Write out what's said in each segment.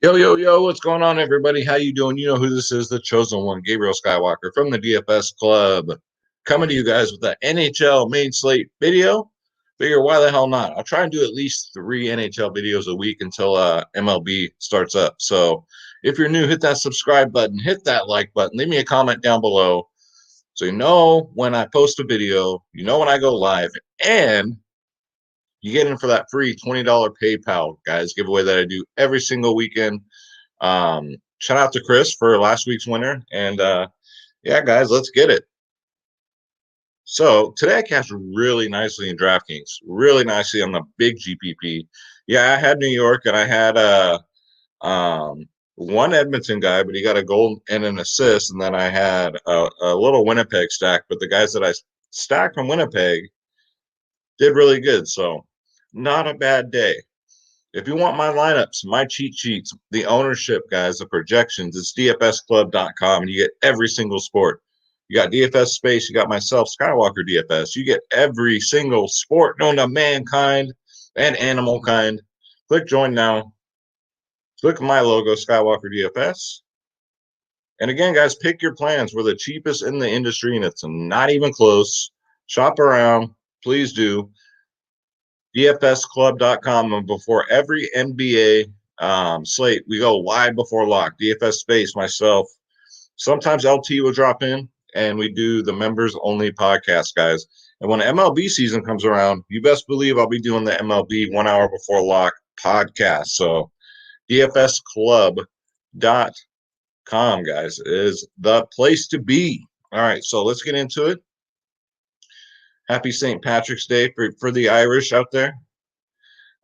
Yo, yo, yo, what's going on, everybody? How you doing? You know who this is, the chosen one, Gabriel Skywalker from the DFS Club, coming to you guys with the NHL main slate video. Figure, why the hell not? I'll try and do at least 3 NHL videos a week until MLB starts up. So if you're new, hit that subscribe button, hit that like button, leave me a comment down below so you know when I post a video, you know when I go live, and you get in for that free $20 PayPal, guys, giveaway that I do every single weekend. Shout out to Chris for last week's winner. And yeah, guys, let's get it. So today I cashed really nicely in DraftKings, really nicely on the big GPP. Yeah, I had New York and I had one Edmonton guy, but he got a goal and an assist. And then I had a little Winnipeg stack, but the guys that I stacked from Winnipeg did really good. So not a bad day. If you want my lineups, my cheat sheets, the ownership, guys, the projections, it's dfsclub.com, and you get every single sport. You got DFS space, you got myself, Skywalker DFS. You get every single sport known to mankind and animal kind. Click join now. Click my logo, Skywalker DFS. And again, guys, pick your plans. We're the cheapest in the industry, and it's not even close. Shop around. Please do. DFSclub.com, and before every NBA slate, we go wide before lock. DFS space, myself. Sometimes LT will drop in, and we do the members only podcast, guys. And when MLB season comes around, you best believe I'll be doing the MLB 1 hour before lock podcast. So DFSclub.com, guys, is the place to be. All right, so let's get into it. Happy St. Patrick's Day for the Irish out there.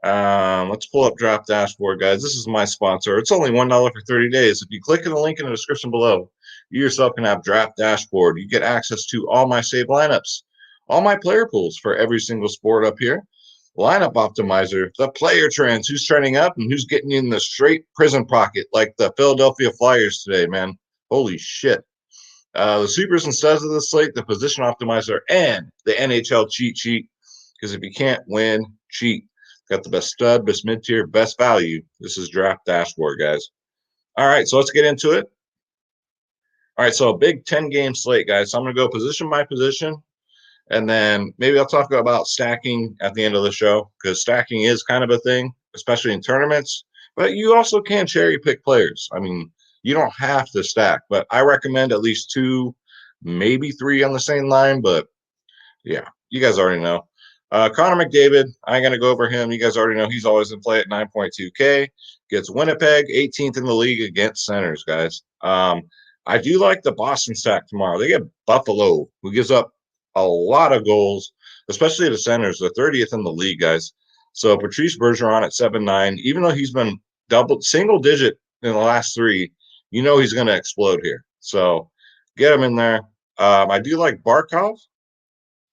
Let's pull up Draft Dashboard, guys. This is my sponsor. It's only $1 for 30 days. If you click on the link in the description below, you yourself can have Draft Dashboard. You get access to all my saved lineups, all my player pools for every single sport up here. Lineup Optimizer, the player trends, who's trending up and who's getting in the straight prison pocket, like the Philadelphia Flyers today, man. Holy shit. The supers and studs of the slate, the position optimizer, and the NHL cheat sheet. Because if you can't win, cheat. Got the best stud, best mid tier, best value. This is Draft Dashboard, guys. All right, so let's get into it. All right, so a big 10-game slate, guys. So I'm going to go position by position, and then maybe I'll talk about stacking at the end of the show, because stacking is kind of a thing, especially in tournaments. But you also can cherry pick players. I mean, you don't have to stack, but I recommend at least 2, maybe 3 on the same line. But yeah, you guys already know. Conor McDavid, I ain't going to go over him. You guys already know he's always in play at 9.2K. Gets Winnipeg, 18th in the league against centers, guys. I do like the Boston stack tomorrow. They get Buffalo, who gives up a lot of goals, especially the centers. They're 30th in the league, guys. So Patrice Bergeron at 7.9, even though he's been single digit in the last 3, you know he's going to explode here. So get him in there. I do like Barkov.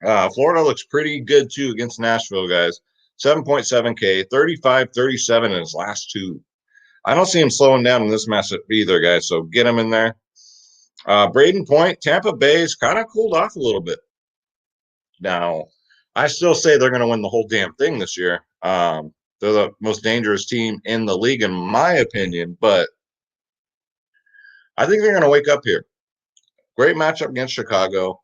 Florida looks pretty good too against Nashville, guys. 7.7K, 35, 37 in his last 2. I don't see him slowing down in this matchup either, guys. So get him in there. Braden Point, Tampa Bay's kind of cooled off a little bit. Now, I still say they're going to win the whole damn thing this year. They're the most dangerous team in the league, in my opinion, but I think they're going to wake up here. Great matchup against Chicago.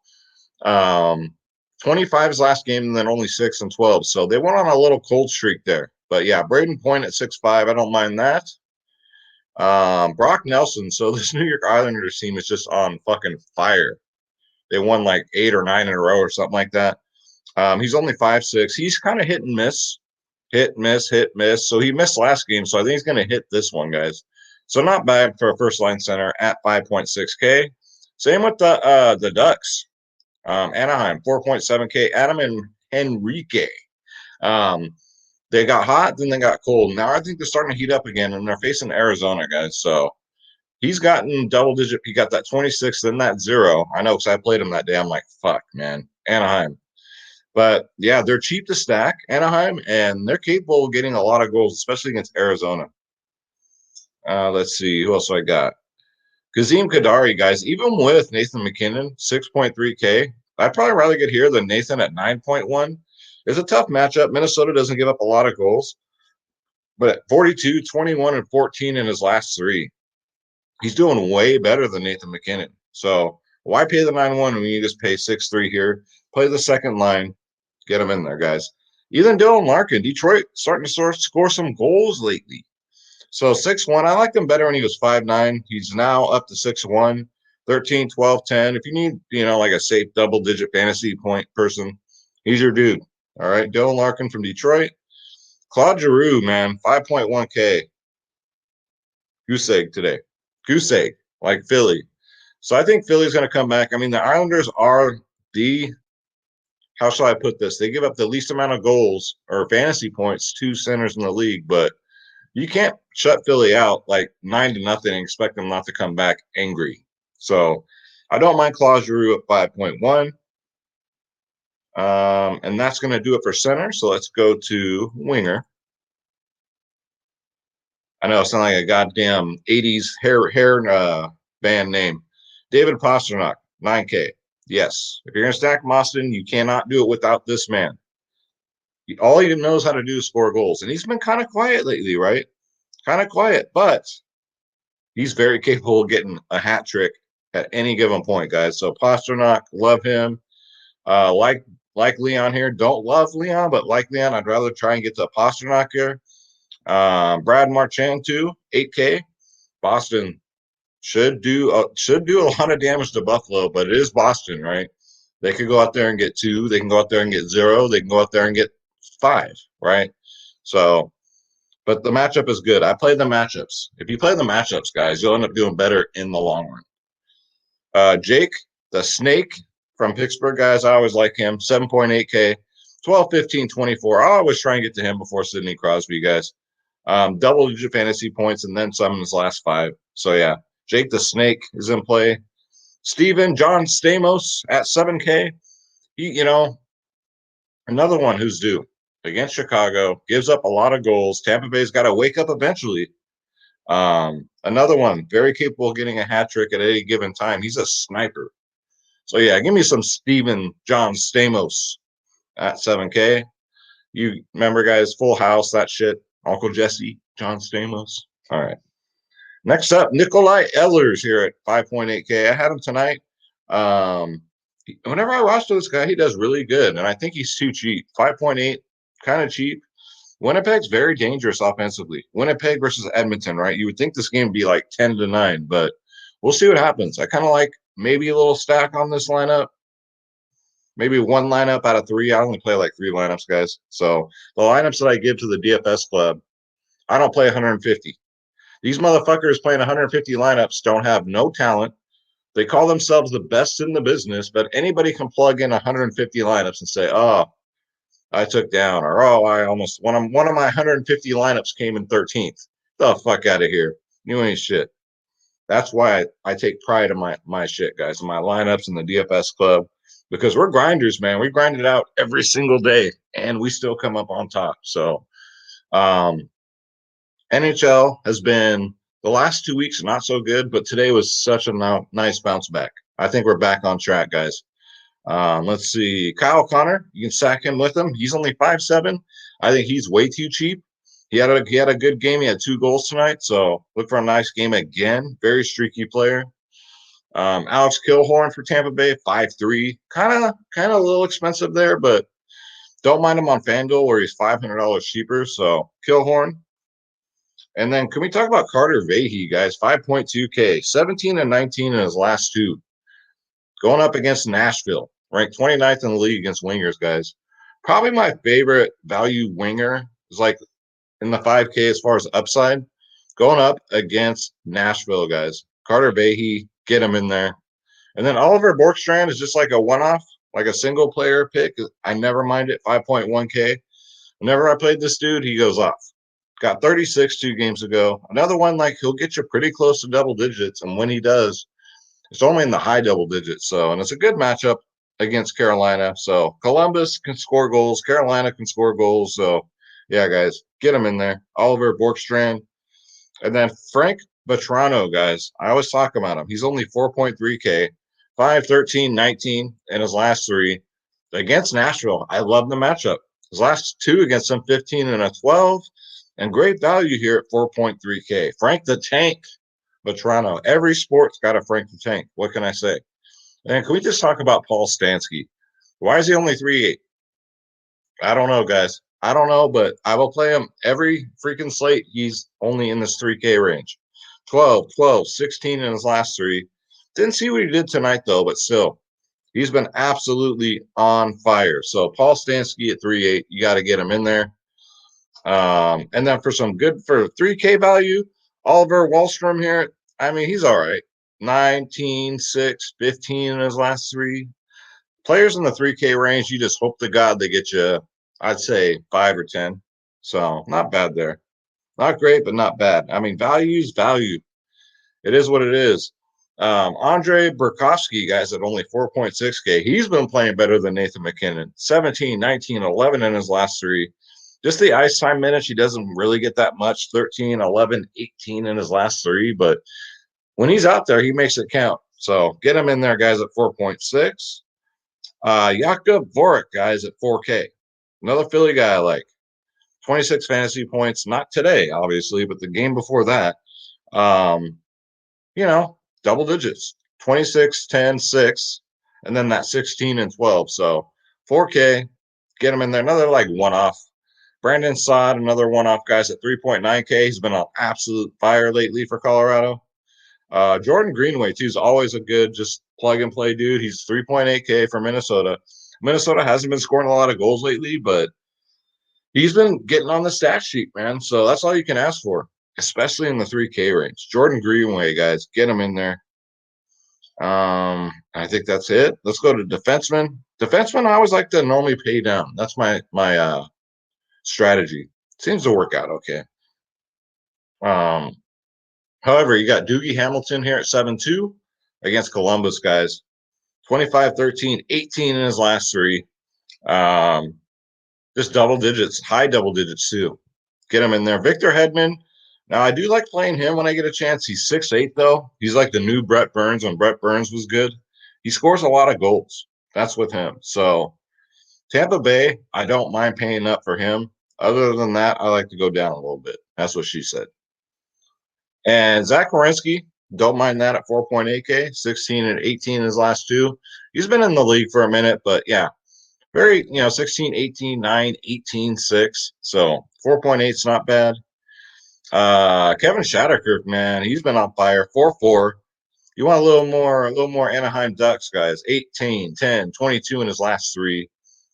25 is last game, and then only 6 and 12. So they went on a little cold streak there. But yeah, Braden Point at 6.5, I don't mind that. Brock Nelson. So this New York Islanders team is just on fucking fire. They won like 8 or 9 in a row or something like that. He's only 5'6". He's kind of hit and miss, hit, miss, hit, miss. So he missed last game. So I think he's going to hit this one, guys. So not bad for a first line center at 5.6K. Same with the Ducks. Anaheim, 4.7K. Adam and Henrique. They got hot, then they got cold. Now I think they're starting to heat up again, and they're facing Arizona, guys. So he's gotten double digit. He got that 26, then that 0. I know because I played him that day. I'm like, fuck, man. Anaheim. But yeah, they're cheap to stack, Anaheim, and they're capable of getting a lot of goals, especially against Arizona. Let's see. Who else I got? Kazim Kadari, guys, even with Nathan McKinnon, 6.3K, I'd probably rather get here than Nathan at 9.1. It's a tough matchup. Minnesota doesn't give up a lot of goals. But 42, 21, and 14 in his last 3. He's doing way better than Nathan MacKinnon. So why pay the 9-1 when you just pay 6-3 here? Play the second line. Get him in there, guys. Even Dylan Larkin, Detroit, starting to score some goals lately. So 6-1, I liked him better when he was 5'9". He's now up to 6-1, 13, 12, 10. If you need, like a safe double-digit fantasy point person, he's your dude. All right, Dylan Larkin from Detroit. Claude Giroux, man, 5.1K. Goose egg today. Goose egg, like Philly. So I think Philly's going to come back. I mean, the Islanders are how shall I put this? They give up the least amount of goals or fantasy points to centers in the league, but you can't shut Philly out like 9-0 and expect them not to come back angry. So I don't mind Claude Giroux at 5.1. And that's going to do it for center. So let's go to winger. I know it sounds like a goddamn 80s hair band name. David Pastrnak, 9K. Yes. If you're going to stack Boston, you cannot do it without this man. All he knows how to do is score goals. And he's been kind of quiet lately, right? Kind of quiet, but he's very capable of getting a hat trick at any given point, guys. So Pastrnak, love him. Like Leon here. Don't love Leon, but like Leon, I'd rather try and get to Pastrnak here. Brad Marchand too, 8K. Boston should do a lot of damage to Buffalo, but it is Boston, right? They could go out there and get 2. They can go out there and get 0. They can go out there and get 5, right? So, but the matchup is good. I play the matchups. If you play the matchups, guys, you'll end up doing better in the long run. Jake, the Snake from Pittsburgh, guys, I always like him. 7.8K, 12, 15, 24. I always try and get to him before Sidney Crosby, guys. Double-digit fantasy points and then some in his last 5. So, yeah, Jake the Snake is in play. Steven John Stamos at 7K. He, another one who's due against Chicago, gives up a lot of goals. Tampa Bay's got to wake up eventually. Another one, very capable of getting a hat trick at any given time. He's a sniper. So, yeah, give me some Steven John Stamos at 7K. You remember, guys, Full House, that shit. Uncle Jesse, John Stamos. All right. Next up, Nikolai Ehlers here at 5.8K. I had him tonight. Whenever I watch this guy, he does really good, and I think he's too cheap. 5.8, kind of cheap. Winnipeg's very dangerous offensively. Winnipeg versus Edmonton, right? You would think this game would be like 10-9, but we'll see what happens. I kind of like maybe a little stack on this lineup. Maybe one lineup out of 3. I only play like 3 lineups, guys. So the lineups that I give to the DFS club, I don't play 150. These motherfuckers playing 150 lineups don't have no talent. They call themselves the best in the business, but anybody can plug in 150 lineups and say, oh, I took down, or oh, I almost one of my 150 lineups came in 13th. The fuck out of here. You ain't shit. That's why I take pride in my shit, guys, in my lineups in the DFS club, because we're grinders, man. We grind it out every single day, and we still come up on top. So NHL has been the last 2 weeks not so good, but today was such a nice bounce back. I think we're back on track, guys. Let's see. Kyle Connor, you can sack him with him. He's only 5'7". I think he's way too cheap. He had a good game. He had 2 goals tonight, so look for a nice game again. Very streaky player. Alex Killhorn for Tampa Bay, 5'3". Kind of a little expensive there, but don't mind him on FanDuel where he's $500 cheaper. So Killhorn. And then can we talk about Carter Vahe, guys? 5.2K, 17 and 19 in his last 2. Going up against Nashville, ranked 29th in the league against wingers, guys. Probably my favorite value winger is like in the 5K as far as upside. Going up against Nashville, guys. Carter Vahe, get him in there. And then Oliver Borkstrand is just like a one-off, like a single player pick. I never mind it, 5.1K. Whenever I played this dude, he goes off. Got 36 2 games ago. Another one, like he'll get you pretty close to double digits. And when he does, it's only in the high double digits. So, and it's a good matchup against Carolina. So Columbus can score goals. Carolina can score goals. So, yeah, guys, get him in there. Oliver Borkstrand. And then Frank Betrano, guys. I always talk about him. He's only 4.3K, 5, 13, 19 in his last 3. Against Nashville, I love the matchup. His last 2 against them, 15 and a 12. And great value here at 4.3K. Frank the Tank Betrano. Every sport's got a Frank the Tank. What can I say? And can we just talk about Paul Stansky? Why is he only 3.8? I don't know, guys. I don't know, but I will play him every freaking slate. He's only in this 3K range. 12, 12, 16 in his last three. Didn't see what he did tonight, though, but still, he's been absolutely on fire. So Paul Stansky at 3.8, you got to get him in there. And then for some good for 3K value, Oliver Wahlstrom here. I mean, he's all right. 19, 6, 15 in his last three. Players in the 3K range, you just hope to God they get you, I'd say 5 or 10. So not bad there. Not great, but not bad. I mean, value's value. It is what it is. Andre Burakovsky, guys, at only 4.6K. He's been playing better than Nathan MacKinnon. 17, 19, 11 in his last three. Just the ice time minutes, he doesn't really get that much. 13, 11, 18 in his last three. But when he's out there, he makes it count. So get him in there, guys, at 4.6. Jakub Vorek, guys, at 4K. Another Philly guy I like. 26 fantasy points, not today, obviously, but the game before that. Double digits. 26, 10, 6, and then that 16 and 12. So 4K, get him in there. Another like one-off. Brandon Saad, another one-off, guys, at 3.9K. He's been on absolute fire lately for Colorado. Jordan Greenway, too, is always a good just plug-and-play dude. He's 3.8K for Minnesota. Minnesota hasn't been scoring a lot of goals lately, but he's been getting on the stat sheet, man. So that's all you can ask for, especially in the 3K range. Jordan Greenway, guys, get him in there. I think that's it. Let's go to defenseman. Defenseman, I always like to normally pay down. That's my strategy. Seems to work out okay. However, you got Dougie Hamilton here at 7-2 against Columbus, guys. 25, 13, 18 in his last three. Just double digits, high double digits too. Get him in there. Victor Hedman. Now, I do like playing him when I get a chance. He's 6'8", though. He's like the new Brett Burns when Brett Burns was good. He scores a lot of goals. That's with him. So Tampa Bay, I don't mind paying up for him. Other than that, I like to go down a little bit. That's what she said. And Zach Werenski, don't mind that at 4.8K, 16 and 18 in his last two. He's been in the league for a minute, but yeah, very, 16, 18, 9, 18, 6. So 4.8 is not bad. Kevin Shatterkirk, man, he's been on fire. 4-4. You want a little more Anaheim Ducks, guys. 18, 10, 22 in his last three.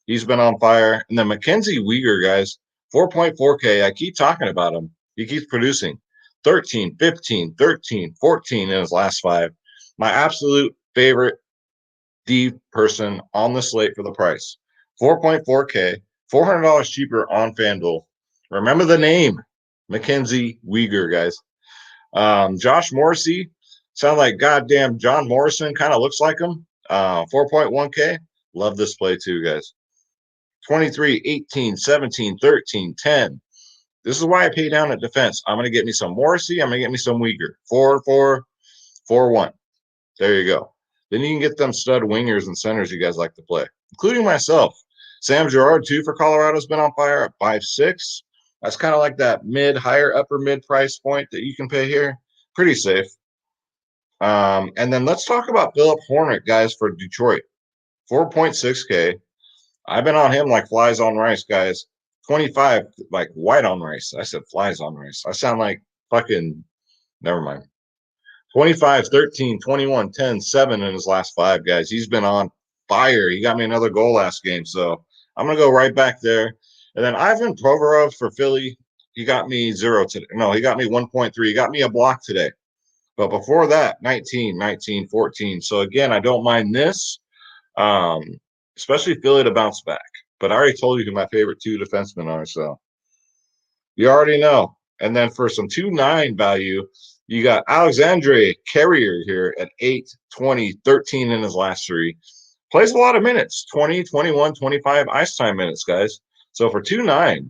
He's been on fire. And then Mackenzie Weegar, guys, 4.4K. I keep talking about him. He keeps producing 13, 15, 13, 14 in his last five. My absolute favorite D person on the slate for the price. 4.4K, $400 cheaper on FanDuel. Remember the name, Mackenzie Weegar, guys. Josh Morrissey, sound like goddamn John Morrison, kind of looks like him. 4.1K. Love this play too, guys. 23, 18, 17, 13, 10. This is why I pay down at defense. I'm going to get me some Morrissey. I'm going to get me some Weegar. 4-4, 4-1. There you go. Then you can get them stud wingers and centers you guys like to play, including myself. Sam Girard, too, for Colorado has been on fire at 5.6. That's kind of like that higher, upper mid price point that you can pay here. Pretty safe. And then let's talk about Philip Hornick, guys, for Detroit. 4.6K. I've been on him like flies on rice, guys. 25, like white on rice. I said flies on rice. I sound like fucking, never mind. 25, 13, 21, 10, 7 in his last five, guys. He's been on fire. He got me another goal last game, so I'm going to go right back there. And then Ivan Provorov for Philly, he got me 0 today. No, he got me 1.3. He got me a block today. But before that, 19, 19, 14. So, again, I don't mind this, especially Philly to bounce back. But I already told you who my favorite two defensemen are, so you already know. And then for some 2.9 value, you got Alexandre Carrier here at 8, 20, 13 in his last three. Plays a lot of minutes, 20, 21, 25 ice time minutes, guys. So for 2.9,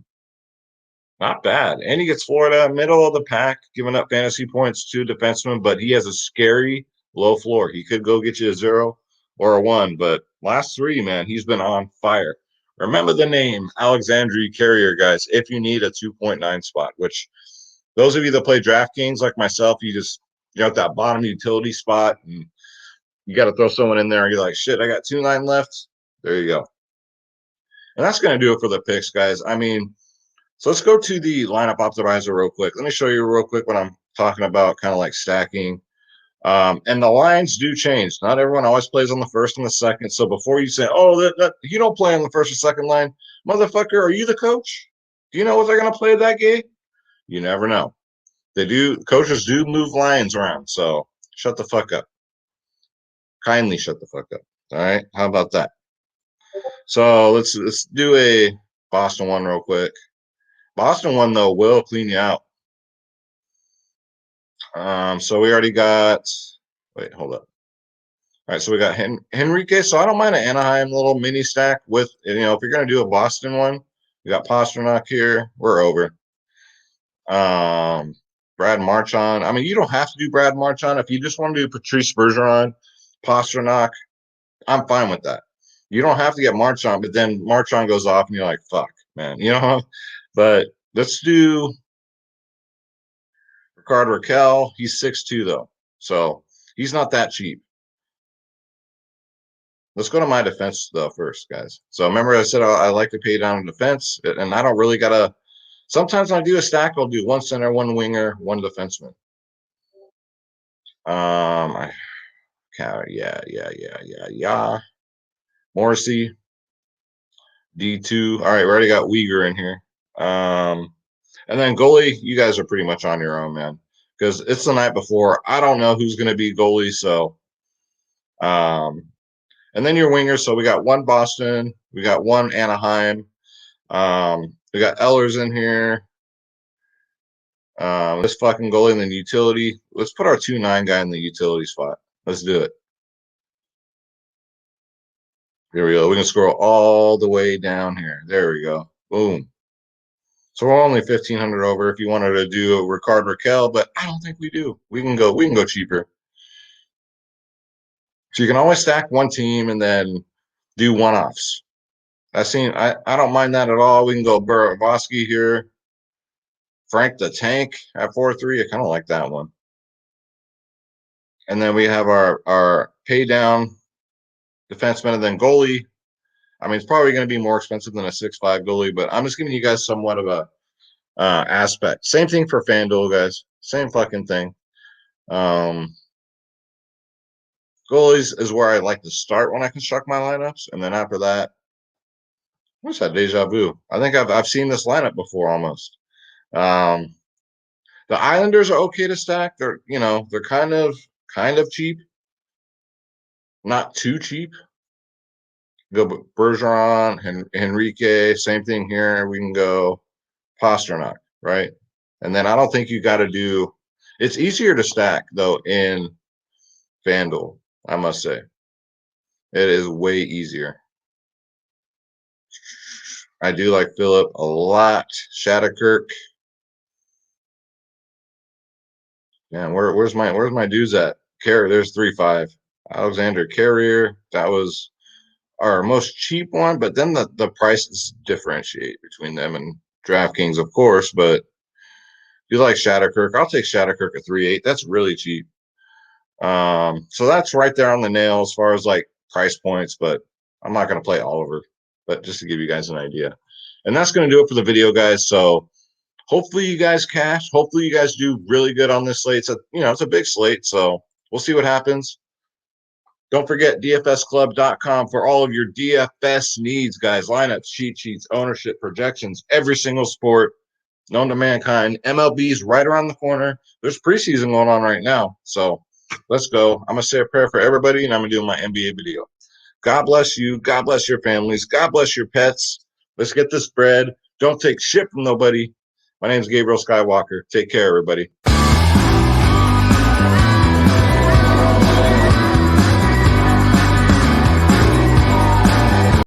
not bad. And he gets Florida, middle of the pack, giving up fantasy points to defensemen, but he has a scary low floor. He could go get you a 0 or a 1, but last three, man, he's been on fire. Remember the name, Alexandria Carrier, guys, if you need a 2.9 spot, which those of you that play DraftKings like myself, you're at that bottom utility spot and you got to throw someone in there and you're like, shit, I got 2.9 left. There you go. And that's going to do it for the picks, guys. I mean, so let's go to the lineup optimizer real quick. Let me show you real quick what I'm talking about, kind of like stacking. And the lines do change. Not everyone always plays on the first and the second. So before you say, oh, that you don't play on the first or second line, motherfucker, are you the coach? Do you know what they're going to play that game? You never know. They do. Coaches do move lines around. So shut the fuck up. Kindly shut the fuck up. All right. How about that? So let's do a Boston one real quick. Boston one though will clean you out. So we already got. Wait, hold up. All right, so we got Henrique. So I don't mind an Anaheim little mini stack with, if you're going to do a Boston one, we got Pastrnak here. We're over. Brad Marchand. I mean, you don't have to do Brad Marchand. If you just want to do Patrice Bergeron, Pastrnak, I'm fine with that. You don't have to get Marchand, but then Marchand goes off and you're like, fuck, man. But let's do Rickard Rakell. He's 6'2", though. So he's not that cheap. Let's go to my defense, though, first, guys. So remember I said I like to pay down in defense, and I don't really got to – sometimes when I do a stack, I'll do one center, one winger, one defenseman. Yeah. Morrissey, D2. All right, we already got Uyghur in here. And then goalie, you guys are pretty much on your own, man, because it's the night before. I don't know who's going to be goalie, so and then your wingers. So we got one Boston, we got one Anaheim, we got Ehlers in here. This fucking goalie in the utility. Let's put our 2.9 guy in the utility spot. Let's do it. Here we go. We can scroll all the way down here. There we go. Boom. So we're only 1,500 over if you wanted to do a Rickard Rakell, but I don't think we do. We can go cheaper. So you can always stack one team and then do one-offs. I don't mind that at all. We can go Burakovsky here. Frank the Tank at 4-3. I kind of like that one. And then we have our pay down defenseman and then goalie. I mean, it's probably going to be more expensive than a 6'5" goalie, but I'm just giving you guys somewhat of a aspect. Same thing for FanDuel, guys. Same fucking thing. Goalies is where I like to start when I construct my lineups, and then after that, what's that deja vu? I think I've seen this lineup before almost. The Islanders are okay to stack. They're kind of cheap, not too cheap. Go Bergeron, Henrique. Same thing here. We can go Pastrnak, right? And then I don't think you got to do. It's easier to stack though in FanDuel, I must say. It is way easier. I do like Philip a lot. Shatterkirk. Man, where's my dudes at? Carrier, there's 3-5. Alexander Carrier. That was our most cheap one, but then the prices differentiate between them and DraftKings, of course. But if you like Shatterkirk, I'll take Shatterkirk at 3.8. That's really cheap. So that's right there on the nail as far as like price points, but I'm not going to play Oliver, but just to give you guys an idea. And that's going to do it for the video, guys. So hopefully you guys cash. Hopefully you guys do really good on this slate. It's a big slate, so we'll see what happens. Don't forget dfsclub.com for all of your DFS needs, guys. Lineups, cheat sheets, ownership, projections, every single sport known to mankind. MLB's right around the corner. There's preseason going on right now, so let's go. I'm going to say a prayer for everybody, and I'm going to do my NBA video. God bless you. God bless your families. God bless your pets. Let's get this bread. Don't take shit from nobody. My name is Gabriel Skywalker. Take care, everybody.